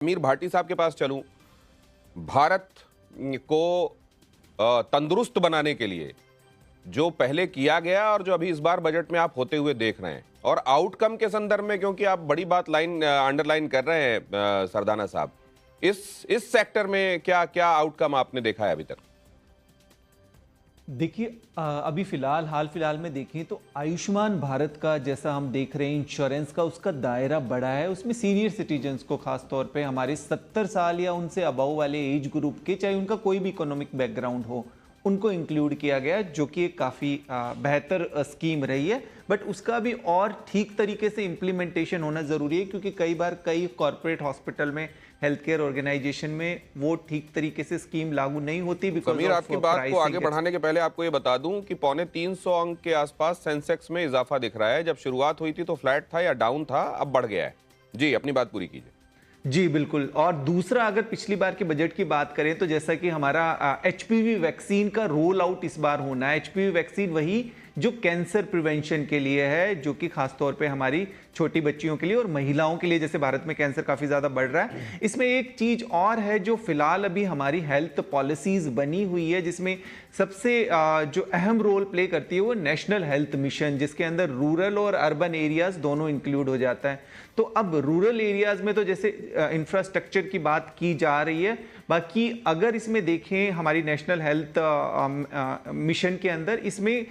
अमीर भाटी साहब के पास चलूं, भारत को तंदुरुस्त बनाने के लिए जो पहले किया गया और जो अभी इस बार बजट में आप होते हुए देख रहे हैं और आउटकम के संदर्भ में, क्योंकि आप बड़ी बात अंडरलाइन कर रहे हैं सरदाना साहब, इस सेक्टर में क्या क्या आउटकम आपने देखा है अभी तक? देखिए, अभी हाल फिलहाल में देखें तो आयुष्मान भारत का जैसा हम देख रहे हैं, इंश्योरेंस का उसका दायरा बड़ा है। उसमें सीनियर सिटीजन्स को खास तौर पे हमारे 70 साल या उनसे अबव वाले एज ग्रुप के, चाहे उनका कोई भी इकोनॉमिक बैकग्राउंड हो, उनको इंक्लूड किया गया, जो कि एक काफ़ी बेहतर स्कीम रही है। बट उसका भी और ठीक तरीके से इम्प्लीमेंटेशन होना ज़रूरी है, क्योंकि कई बार कई कॉरपोरेट हॉस्पिटल में, हेल्थ केयर ऑर्गेनाइजेशन में वो ठीक तरीके से स्कीम लागू नहीं होती। समीर, आपकी बात को आगे बढ़ाने के पहले आपको ये बता दूं कि 350 अंक के आसपास सेंसेक्स में इजाफा दिख रहा है। जब शुरुआत हुई थी तो फ्लैट था या डाउन था, अब बढ़ गया है। जी, अपनी बात पूरी कीजिए। जी बिल्कुल। और दूसरा, अगर पिछली बार के बजट की बात करें तो जैसा कि हमारा एचपीवी वैक्सीन का रोल आउट इस बार होना है। एचपीवी वैक्सीन वही जो कैंसर प्रिवेंशन के लिए है, जो कि खासतौर पे हमारी छोटी बच्चियों के लिए और महिलाओं के लिए, जैसे भारत में कैंसर काफी ज्यादा बढ़ रहा है। इसमें एक चीज और है जो फिलहाल अभी हमारी हेल्थ पॉलिसीज बनी हुई है, जिसमें सबसे जो अहम रोल प्ले करती है वो नेशनल हेल्थ मिशन, जिसके अंदर रूरल और अर्बन एरियाज दोनों इंक्लूड हो जाता है। तो अब रूरल एरियाज में तो जैसे इंफ्रास्ट्रक्चर की बात की जा रही है, बाकी अगर इसमें देखें हमारी नेशनल हेल्थ मिशन के अंदर, इसमें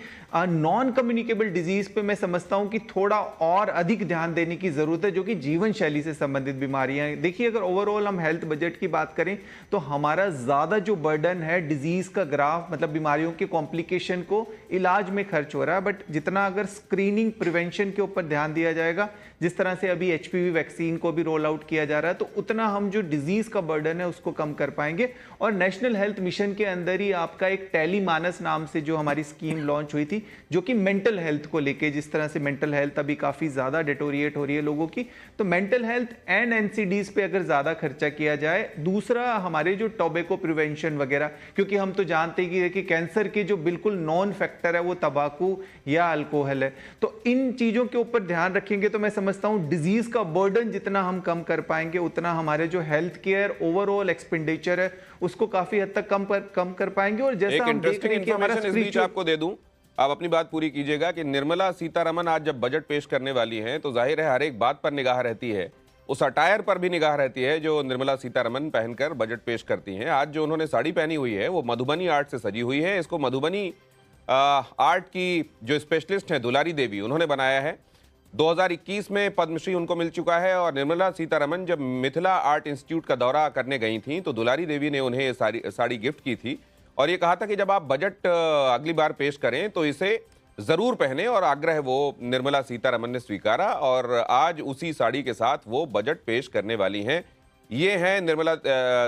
नॉन कम्युनिकेबल डिजीज पे मैं समझता हूं कि थोड़ा और अधिक ध्यान देने की जरूरत है, जो कि जीवन शैली से संबंधित बीमारियां हैं। देखिए, अगर ओवरऑल हम हेल्थ बजट की बात करें तो हमारा ज्यादा जो बर्डन है डिजीज का ग्राफ, मतलब बीमारियों के कॉम्प्लिकेशन को इलाज में खर्च हो रहा है। बट जितना अगर स्क्रीनिंग प्रिवेंशन के ऊपर ध्यान दिया जाएगा, जिस तरह से अभी एचपीवी वैक्सीन को भी रोल आउट किया जा रहा है, तो उतना हम जो डिजीज का बर्डन है उसको कम कर पाएंगे। और नेशनल हेल्थ मिशन के अंदर ही आपका एक टेलीमानस नाम से जो हमारी स्कीम लॉन्च हुई थी, जो कि मेंटल हेल्थ को लेके, जिस तरह से मेंटल हेल्थ अभी काफी ज्यादा डिटोरिएट हो रही है लोगों की, तो मेंटल हेल्थ एंड एनसीडीज पे अगर ज्यादा खर्चा किया जाए। दूसरा, हमारे जो टोबैको प्रिवेंशन वगैरह, क्योंकि हम तो जानते हैं कि कैंसर के जो बिल्कुल नॉन फैक्टर है वो तंबाकू या अल्कोहल है। तो इन चीजों के ऊपर ध्यान रखेंगे तो मैं समझता हूं डिजीज का बर्डन जितना हम कम कर पाएंगे, उतना हमारे जो हेल्थ केयर ओवरऑल एक्सपेंडिचर है उसको काफी हद तक कम कर पाएंगे। और जैसा हम देख रहे हैं कि हमारा इस बीच आपको दे दूं, आप अपनी बात पूरी कीजिएगा, कि निर्मला सीतारमण आज जब बजट पेश करने वाली हैं तो जाहिर है हर एक बात पर निगाह रहती है, उस अटायर पर भी निगाह रहती है जो निर्मला सीतारमण पहनकर बजट पेश करती हैं। आज जो उन्होंने साड़ी पहनी हुई है वो मधुबनी आर्ट से सजी हुई है। इसको मधुबनी आर्ट की जो स्पेशलिस्ट हैं दुलारी देवी, उन्होंने बनाया है। 2021 में पद्मश्री उनको मिल चुका है। और निर्मला सीतारमण जब मिथिला आर्ट इंस्टीट्यूट का दौरा करने गई थी तो दुलारी देवी ने उन्हें साड़ी गिफ्ट की थी और ये कहा था कि जब आप बजट अगली बार पेश करें तो इसे जरूर पहने, और आग्रह वो निर्मला सीतारमण ने स्वीकारा और आज उसी साड़ी के साथ वो बजट पेश करने वाली हैं। ये हैं निर्मला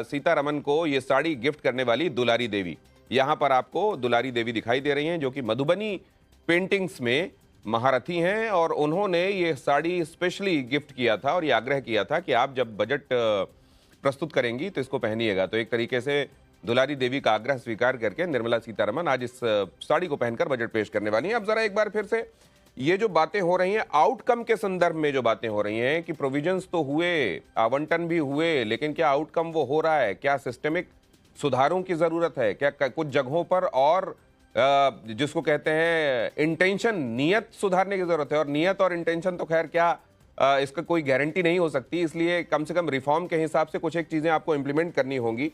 सीतारमण को ये साड़ी गिफ्ट करने वाली दुलारी देवी। यहाँ पर आपको दुलारी देवी दिखाई दे रही हैं, जो कि मधुबनी पेंटिंग्स में महारथी हैं, और उन्होंने ये साड़ी स्पेशली गिफ्ट किया था और ये आग्रह किया था कि आप जब बजट प्रस्तुत करेंगी तो इसको पहनिएगा। तो एक तरीके से दुलारी देवी का आग्रह स्वीकार करके निर्मला सीतारमण आज इस साड़ी को पहनकर बजट पेश करने वाली हैं। अब जरा एक बार फिर से ये जो बातें हो रही हैं आउटकम के संदर्भ में, जो बातें हो रही हैं कि प्रोविजंस तो हुए, आवंटन भी हुए, लेकिन क्या आउटकम वो हो रहा है? क्या सिस्टमिक सुधारों की जरूरत है? क्या कुछ जगहों पर और जिसको कहते हैं इंटेंशन, नियत सुधारने की जरूरत है? और नियत और इंटेंशन तो खैर क्या इसका कोई गारंटी नहीं हो सकती, इसलिए कम से कम रिफॉर्म के हिसाब से कुछ एक चीजें आपको इंप्लीमेंट करनी होंगी।